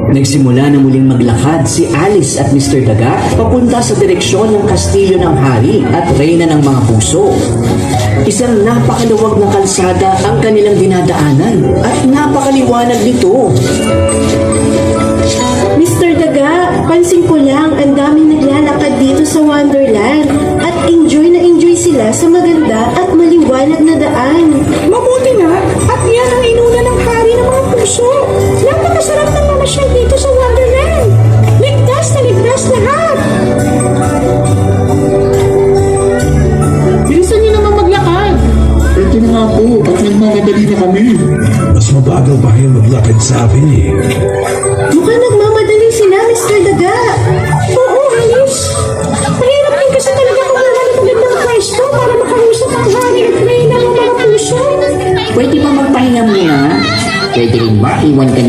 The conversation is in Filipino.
Nagsimula na muling maglakad si Alice at Mr. Daga papunta sa direksyon ng kastilyo ng hari at reyna ng mga puso. Isang napakaluwag na kalsada ang kanilang dinadaanan at napakaliwanag nito. Mr. Daga, pansin ko lang ang daming naglalakad dito sa Wonderland at enjoy na enjoy sila sa maganda at maliwanag na daan. Mabuti nga, at yan ang inuna ng hari ng mga puso. Napakasarap ng mamasyal dito sa Wonderland. Ligtas lahat. Bilisan niyo naman maglakad. Ito na nga po, at nagmamadali na kami. Mas mabagal pa kayo maglakad sa akin eh. Mukhang nagmamadali sila, Mr. Daga. Oo, Alice. Mahirap din kasi talaga kung nahanap ulit ng pwesto para makausap ang hari at reyna ng mga puso. Pwede ba magpahinga muna? Pwede rin ba iwan ka